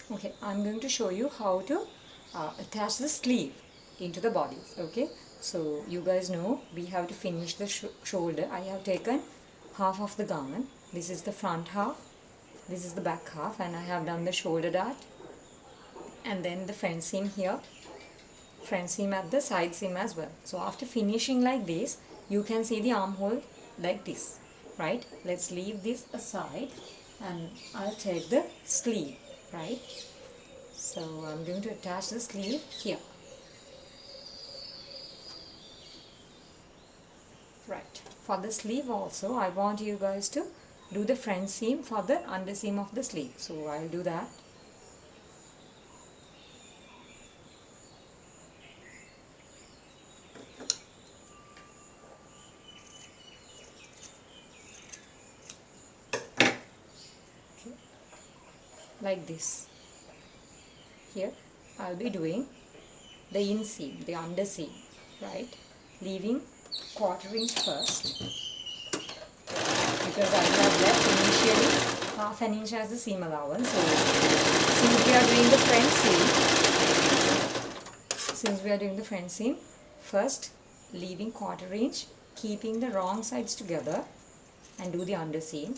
Okay, I'm going to show you how to attach the sleeve into the bodies. Okay, so you guys know we have to finish the shoulder. I have taken half of the garment. This is the front half, this is the back half, and I have done the shoulder dart and then the front seam here, front seam at the side seam as well. So after finishing like this, you can see the armhole like this, right? Let's leave this aside and I'll take the sleeve, right? So I'm going to attach the sleeve here. Right. For the sleeve also, I want you guys to do the front seam for the under seam of the sleeve. So I'll do that. Okay. Like this. Here I'll be doing the inseam, the under seam, right? Leaving quarter-inch first because I have left initially half an inch as the seam allowance. So since we are doing the front seam, first leaving quarter-inch, keeping the wrong sides together and do the under seam,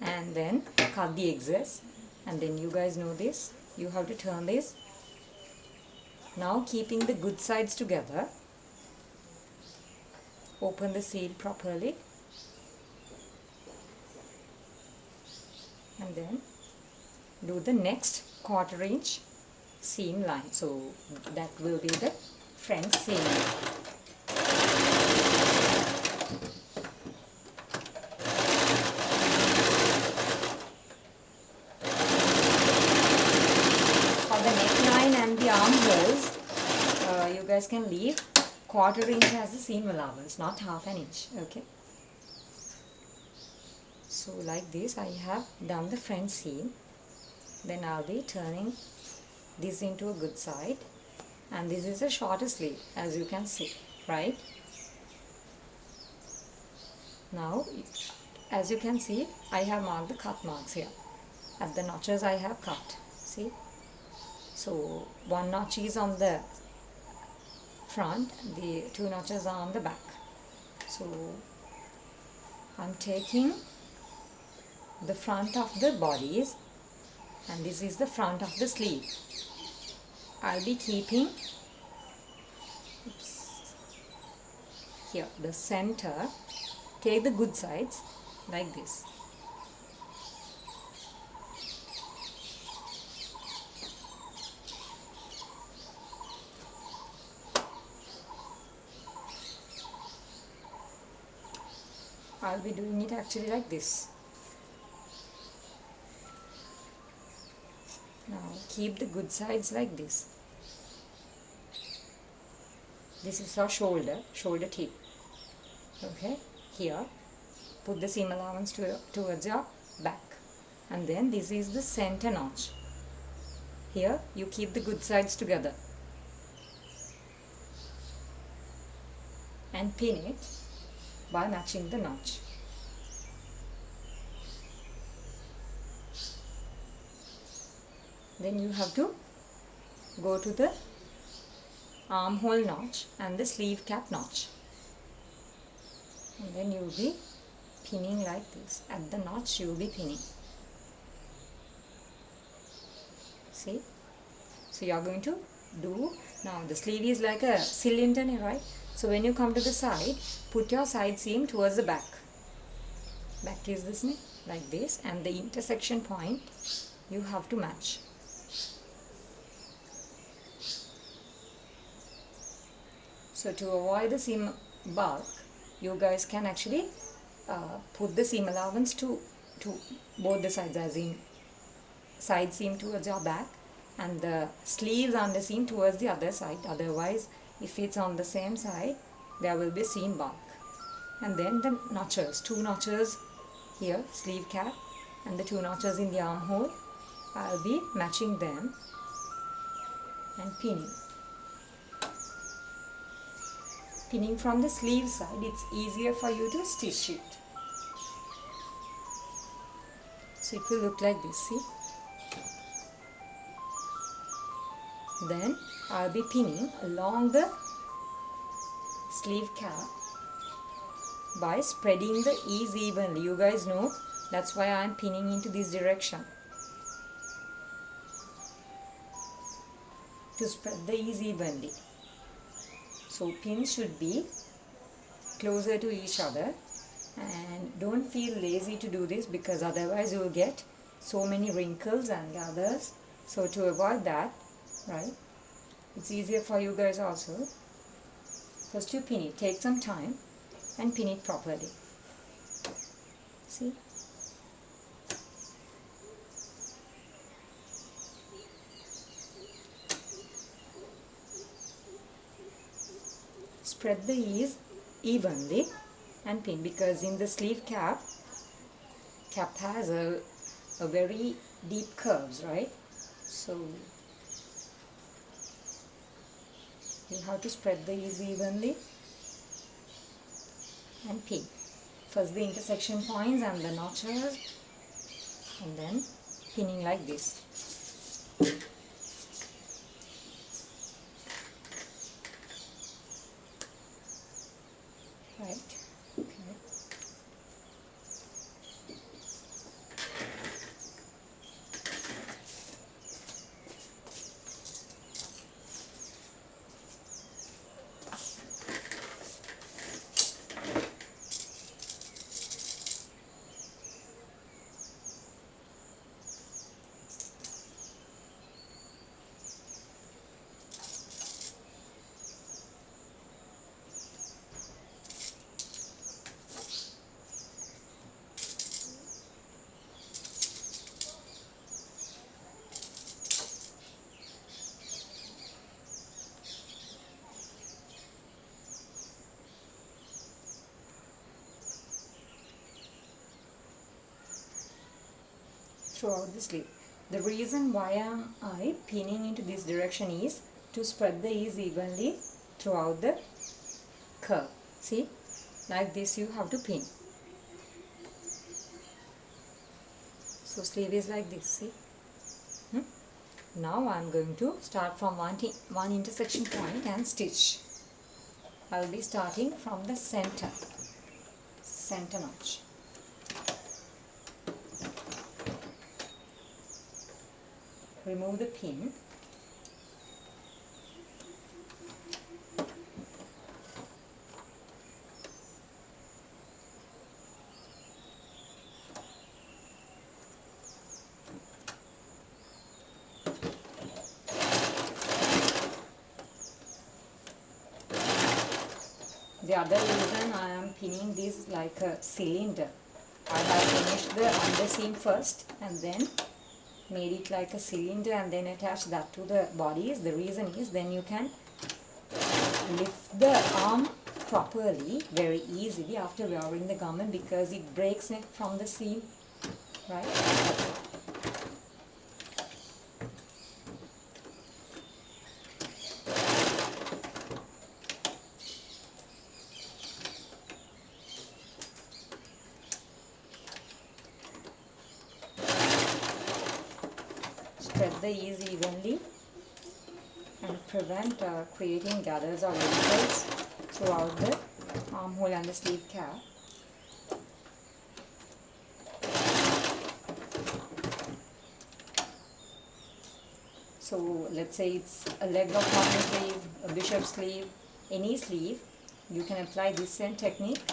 and then cut the excess, and then you guys know this, you have to turn this. Now keeping the good sides together, open the seam properly and then do the next quarter-inch seam line. So that will be the front seam. For the neckline and the armholes, you guys can leave quarter-inch as the seam allowance, not half an inch. Okay. So like this, I have done the front seam. Then I'll be turning this into a good side, and this is a shorter sleeve, as you can see, right? Now, as you can see, I have marked the cut marks here. At the notches I have cut, see? So one notch is on the front, the two notches are on the back. So I'm taking the front of the bodies, and this is the front of the sleeve. I'll be keeping here the center. Take the good sides like this. I'll be doing it actually like this. Now keep the good sides like this. This is our shoulder tip. Okay, here put the seam allowance towards your back, and then this is the center notch. Here you keep the good sides together and pin it by matching the notch. Then you have to go to the armhole notch and the sleeve cap notch, and then you will be pinning like this. At the notch you will be pinning. See? So you are going to do, now the sleeve is like a cylinder, right? So when you come to the side, put your side seam towards the back. Back is this, like this, and the intersection point you have to match. So to avoid the seam bulk, you guys can actually put the seam allowance to both the sides, as in side seam towards your back and the sleeves under seam towards the other side. Otherwise, if it's on the same side, there will be seam bulk. And then the notches, two notches here, sleeve cap, and the two notches in the armhole, I'll be matching them and pinning. Pinning from the sleeve side, it's easier for you to stitch it. So it will look like this, see? Then I'll be pinning along the sleeve cap by spreading the ease evenly. You guys know that's why I'm pinning into this direction, to spread the ease evenly. So pins should be closer to each other, and don't feel lazy to do this because otherwise you will get so many wrinkles and gathers. So to avoid that, right, it's easier for you guys also. First you pin it, take some time and pin it properly. See? Spread the ease evenly and pin, because in the sleeve cap has a very deep curves, right? So you have to spread the ease evenly and pin. First the intersection points and the notches, and then pinning like this. Right. Okay. Throughout the sleeve. The reason why am I pinning into this direction is to spread the ease evenly throughout the curve. See, like this you have to pin. So sleeve is like this, see. Now I am going to start from one intersection point and stitch. I will be starting from the center notch. Remove the pin. The other reason I am pinning this like a cylinder. I have finished the underseam first and then made it like a cylinder and then attach that to the bodies. The reason is then you can lift the arm properly very easily after wearing the garment, because it breaks it from the seam, right? Spread the ease evenly and prevent creating gathers or wrinkles throughout the armhole and the sleeve cap. So let's say it's a leg of mutton sleeve, a bishop sleeve, any sleeve, you can apply this same technique.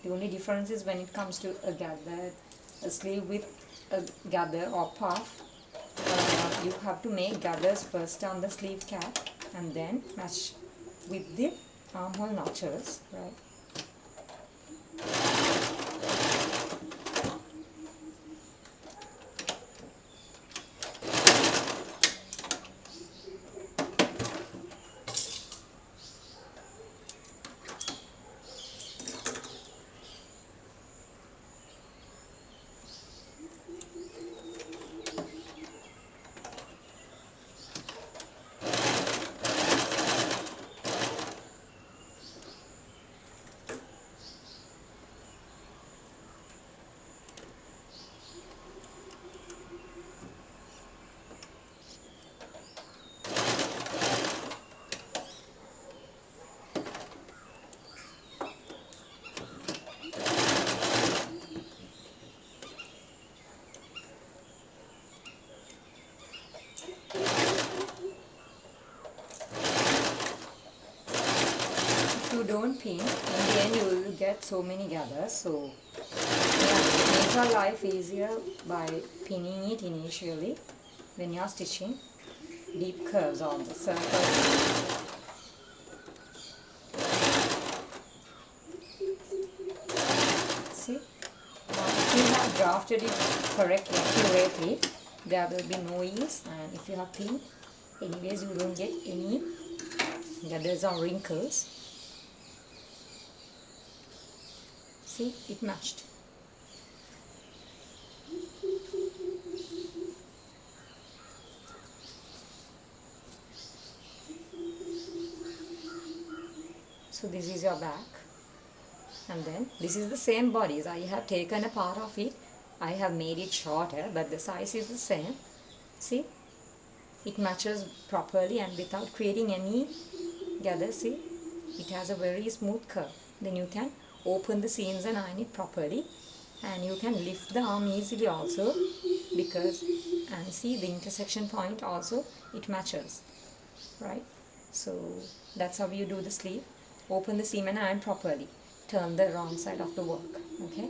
The only difference is when it comes to a gather, a sleeve with a gather or puff, you have to make gathers first on the sleeve cap and then match with the armhole notches, right? don't pin, in the end you will get so many gathers. So yeah, make your life easier by pinning it initially when you are stitching deep curves on the circles. See, if you have drafted it correctly, accurately, there will be no ease, and if you have pinned, anyways you don't get any gathers or wrinkles. See, it matched. So this is your back, and then this is the same bodies. I have taken a part of it, I have made it shorter, but the size is the same. See, it matches properly and without creating any gather. See, it has a very smooth curve. Then you can open the seams and iron it properly, and you can lift the arm easily also, because, and see the intersection point also, it matches, right? So that's how you do the sleeve. Open the seam and iron properly, turn the wrong side of the work. Okay,